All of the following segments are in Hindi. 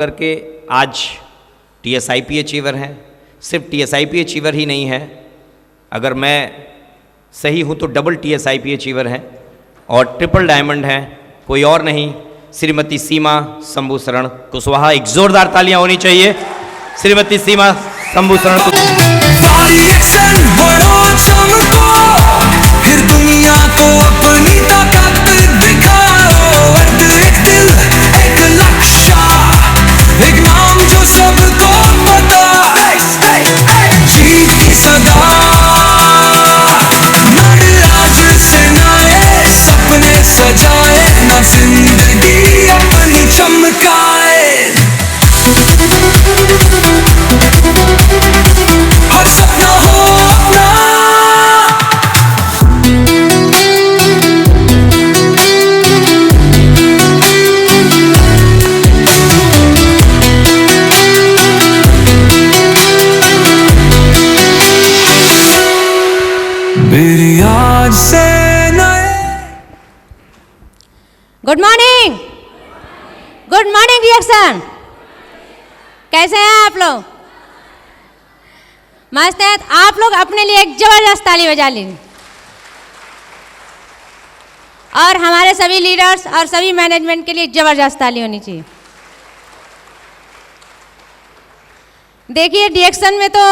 करके आज TSIP अचीवर हैं। सिर्फ TSIP अचीवर ही नहीं है, अगर मैं सही हूँ तो डबल TSIP अचीवर हैं और ट्रिपल डायमंड हैं, कोई और नहीं, श्रीमती सीमा शंभू शरण कुशवाहा। एक जोरदार तालियां होनी चाहिए श्रीमती सीमा शंभू शरण फिर दुनिया को अपनी ताकत दिखाओ। एक दिल, एक लक्ष्य, एक नाम जो सबको पता। जीत की सदा नाराज से नए सपने सजाए, ना जिंदगी अपनी चमकाए। हर सपना हो अपना। मेरी आज से नए। Good morning, good morning reaction. कैसे हैं आप लोग? मस्त है। आप लोग अपने लिए एक जबरदस्त ताली बजा लीजिए। और हमारे सभी लीडर्स और सभी मैनेजमेंट के लिए जबरदस्त ताली होनी चाहिए। देखिए, रिएक्शन में तो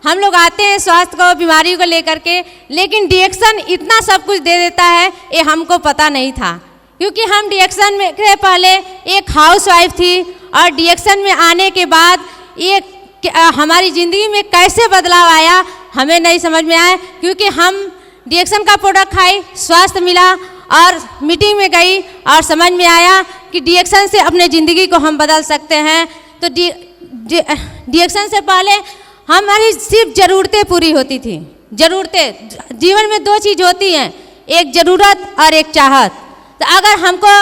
हम लोग आते हैं स्वास्थ्य को, बीमारी को लेकर के, लेकिन रिएक्शन इतना सब कुछ दे देता है ये हमको पता नहीं था। क्योंकि हम रिएक्शन में के पहले एक हाउसवाइफ थी और रिएक्शन में आने के बाद ये हमारी ज़िंदगी में कैसे बदलाव आया हमें नहीं समझ में आया। क्योंकि हम रिएक्शन का प्रोडक्ट खाई, स्वास्थ्य मिला और मीटिंग में गई और समझ में आया कि रिएक्शन से अपने ज़िंदगी को हम बदल सकते हैं। तो रिएक्शन से पहले हमारी सिर्फ ज़रूरतें पूरी होती थी। ज़रूरतें, जीवन में दो चीज़ होती हैं, एक ज़रूरत और एक चाहत। तो अगर हमको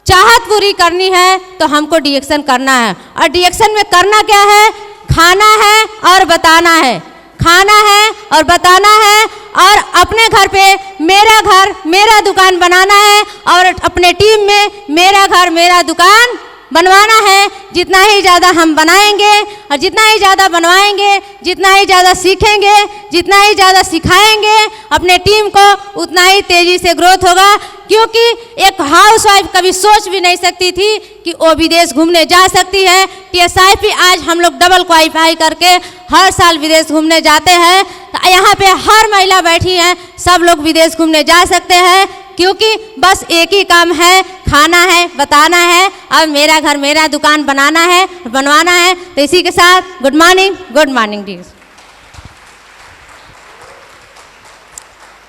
चाहत पूरी करनी है तो हमको रिएक्शन करना है। और रिएक्शन में करना क्या है? खाना है और बताना है, खाना है और बताना है, और अपने घर पे मेरा घर मेरा दुकान बनाना है और अपने टीम में मेरा घर मेरा दुकान बनवाना है। जितना ही ज़्यादा हम बनाएंगे और जितना ही ज़्यादा बनवाएंगे, जितना ही ज़्यादा सीखेंगे, जितना ही ज़्यादा सिखाएंगे अपने टीम को, उतना ही तेज़ी से ग्रोथ होगा। क्योंकि एक हाउसवाइफ कभी सोच भी नहीं सकती थी कि वो विदेश घूमने जा सकती है। TSIP आज हम लोग डबल क्वालिफाई करके हर साल विदेश घूमने जाते हैं। तो यहाँ पे हर महिला बैठी हैं, सब लोग विदेश घूमने जा सकते हैं। क्योंकि बस एक ही काम है, खाना है, बताना है और मेरा घर मेरा दुकान बनाना है, बनवाना है। तो इसी के साथ good morning, good morning D.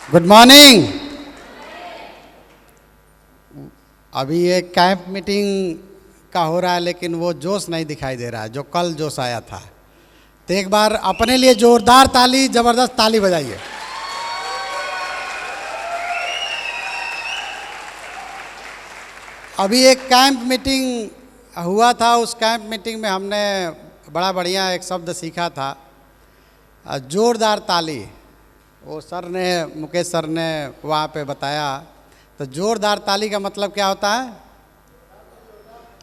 Good morning. अभी एक कैंप मीटिंग का हो रहा है, लेकिन वो जोश नहीं दिखाई दे रहा है जो कल जोश आया था। तो एक बार अपने लिए जोरदार ताली, जबरदस्त ताली बजाइए। अभी एक कैंप मीटिंग हुआ था, उस कैंप मीटिंग में हमने बड़ा बढ़िया एक शब्द सीखा था, जोरदार ताली। वो सर ने, मुकेश सर ने वहाँ पे बताया। तो जोरदार ताली का मतलब क्या होता है?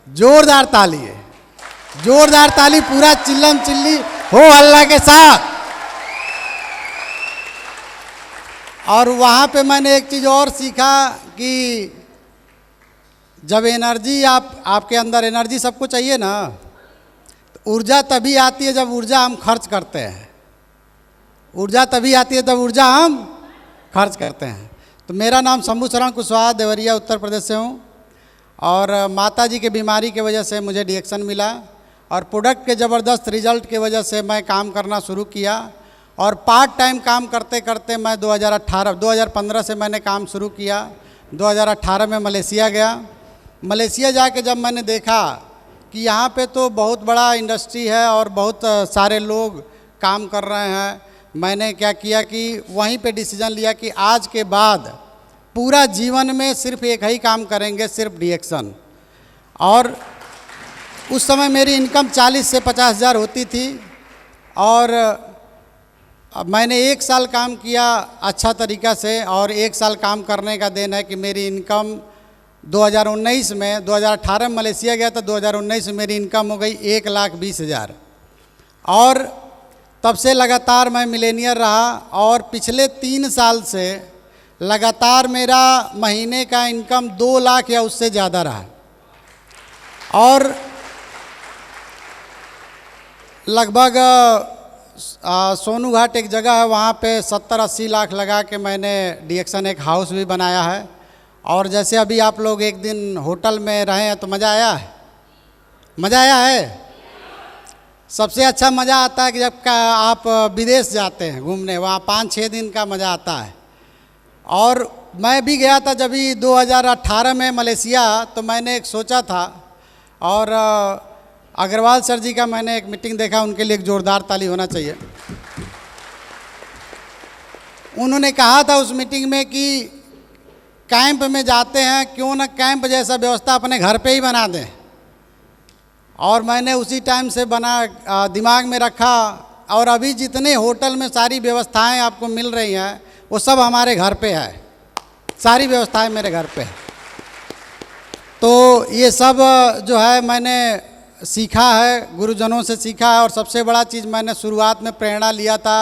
जोरदार ताली है, जोरदार ताली, पूरा चिल्लम चिल्ली हो अल्लाह के साथ। और वहाँ पे मैंने एक चीज़ और सीखा कि जब एनर्जी आपके अंदर एनर्जी सबको चाहिए ना, तो ऊर्जा तभी आती है जब ऊर्जा हम खर्च करते हैं। ऊर्जा तभी आती है जब ऊर्जा हम खर्च करते हैं। तो मेरा नाम शंभू शरण कुशवाहा, देवरिया उत्तर प्रदेश से हूँ। और माताजी की बीमारी की वजह से मुझे रिएक्शन मिला और प्रोडक्ट के ज़बरदस्त रिजल्ट की वजह से मैं काम करना शुरू किया। और पार्ट टाइम काम करते करते मैं 2015 से मैंने काम शुरू किया। 2018 में मलेशिया गया। मलेशिया जाके जब मैंने देखा कि यहाँ पे तो बहुत बड़ा इंडस्ट्री है और बहुत सारे लोग काम कर रहे हैं, मैंने क्या किया कि वहीं पे डिसीजन लिया कि आज के बाद पूरा जीवन में सिर्फ एक ही काम करेंगे, सिर्फ रिएक्शन। और उस समय मेरी इनकम 40 से 50 हज़ार होती थी और मैंने 1 साल काम किया अच्छा तरीक़ा से। और 1 साल काम करने का देन है कि मेरी इनकम 2019 में, 2018 में मलेशिया गया था, 2019 में मेरी इनकम हो गई 1,20,000। और तब से लगातार मैं मिलेनियर रहा और पिछले 3 साल से लगातार मेरा महीने का इनकम 2 लाख या उससे ज़्यादा रहा। और लगभग सोनू घाट एक जगह है, वहाँ पे 70-80 लाख लगा के मैंने डीएक्सन एक हाउस भी बनाया है। और जैसे अभी आप लोग एक दिन होटल में रहे हैं तो मज़ा आया है, मज़ा आया है। सबसे अच्छा मज़ा आता है कि जब आप विदेश जाते हैं घूमने, वहाँ 5-6 दिन का मज़ा आता है। और मैं भी गया था जब 2018 में मलेशिया, तो मैंने एक सोचा था, और अग्रवाल सर जी का मैंने एक मीटिंग देखा, उनके लिए एक ज़ोरदार ताली होना चाहिए। उन्होंने कहा था उस मीटिंग में कि कैंप में जाते हैं, क्यों ना कैंप जैसा व्यवस्था अपने घर पे ही बना दें। और मैंने उसी टाइम से दिमाग में रखा, और अभी जितने होटल में सारी व्यवस्थाएं आपको मिल रही हैं वो सब हमारे घर पे है, सारी व्यवस्थाएं मेरे घर पे है। तो ये सब जो है मैंने सीखा है, गुरुजनों से सीखा है। और सबसे बड़ा चीज़ मैंने शुरुआत में प्रेरणा लिया था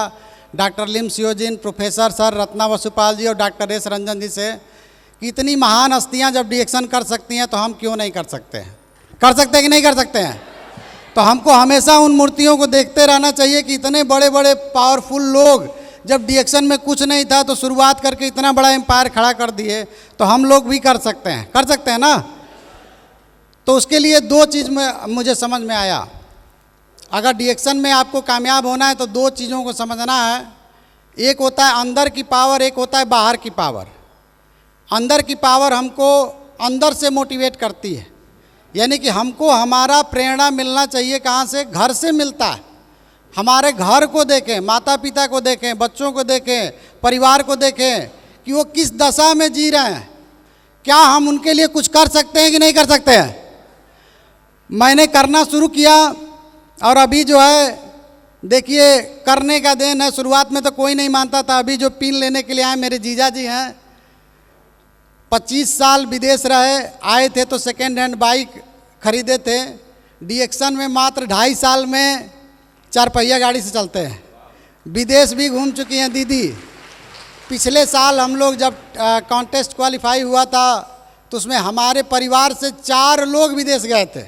डॉक्टर लिम सियोजिन, प्रोफेसर सर रत्ना वसुपाल जी और डॉक्टर एस रंजन जी से, कि इतनी महान हस्तियां जब डीएक्सन कर सकती हैं तो हम क्यों नहीं कर सकते हैं? कर सकते हैं कि नहीं कर सकते हैं? तो हमको हमेशा उन मूर्तियों को देखते रहना चाहिए कि इतने बड़े बड़े पावरफुल लोग जब डीएक्सन में कुछ नहीं था तो शुरुआत करके इतना बड़ा एम्पायर खड़ा कर दिए, तो हम लोग भी कर सकते हैं, कर सकते हैं ना। तो उसके लिए 2 चीज़ में मुझे समझ में आया। अगर डीएक्सन में आपको कामयाब होना है तो 2 चीज़ों को समझना है। एक होता है अंदर की पावर, एक होता है बाहर की पावर। अंदर की पावर हमको अंदर से मोटिवेट करती है, यानी कि हमको हमारा प्रेरणा मिलना चाहिए कहाँ से? घर से मिलता है। हमारे घर को देखें, माता पिता को देखें, बच्चों को देखें, परिवार को देखें कि वो किस दशा में जी रहे हैं, क्या हम उनके लिए कुछ कर सकते हैं कि नहीं कर सकते हैं। मैंने करना शुरू किया और अभी जो है देखिए करने का देन है। शुरुआत में तो कोई नहीं मानता था, अभी जो पिन लेने के लिए आए मेरे जीजा जी हैं, 25 साल विदेश रहे, आए थे तो सेकेंड हैंड बाइक खरीदे थे। डीएक्सन में मात्र 2.5 साल में 4 पहिया गाड़ी से चलते हैं। विदेश भी घूम चुकी हैं दीदी। पिछले साल हम लोग जब कॉन्टेस्ट क्वालिफाई हुआ था तो उसमें हमारे परिवार से 4 लोग विदेश गए थे,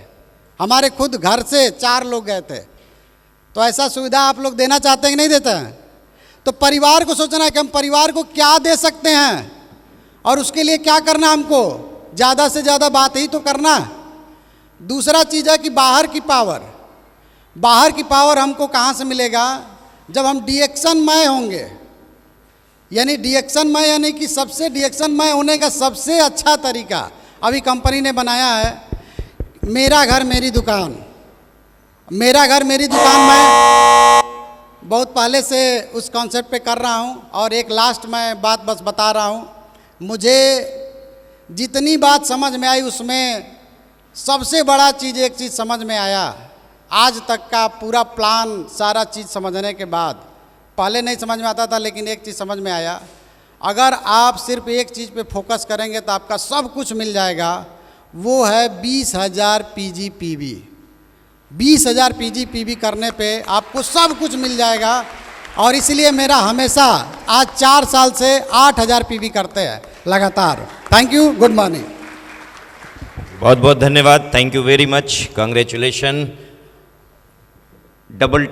हमारे खुद घर से 4 लोग गए थे। तो ऐसा सुविधा आप लोग देना चाहते हैं कि नहीं देते हैं? तो परिवार को सोचना है कि हम परिवार को क्या दे सकते हैं और उसके लिए क्या करना, हमको ज़्यादा से ज़्यादा बात ही तो करना। दूसरा चीज़ है कि बाहर की पावर। बाहर की पावर हमको कहाँ से मिलेगा? जब हम डीएक्सनमय होंगे, यानी डीएक्सनमय, यानी कि सबसे डीएक्सनमय होने का सबसे अच्छा तरीका अभी कंपनी ने बनाया है, मेरा घर मेरी दुकान। मेरा घर मेरी दुकान मैं बहुत पहले से उस कॉन्सेप्ट पे कर रहा हूँ। और एक लास्ट मैं बात बस बता रहा हूँ, मुझे जितनी बात समझ में आई उसमें सबसे बड़ा चीज़, एक चीज़ समझ में आया आज तक का पूरा प्लान, सारा चीज़ समझने के बाद। पहले नहीं समझ में आता था, लेकिन एक चीज़ समझ में आया, अगर आप सिर्फ एक चीज़ पे फोकस करेंगे तो आपका सब कुछ मिल जाएगा। वो है 20,000 PGPB। 20,000 PGPB करने पे आपको सब कुछ मिल जाएगा। और इसलिए मेरा हमेशा आज 4 साल से 8,000 PB करते हैं लगातार। Thank you, good morning. बहुत बहुत धन्यवाद, thank you very much, congratulation. Double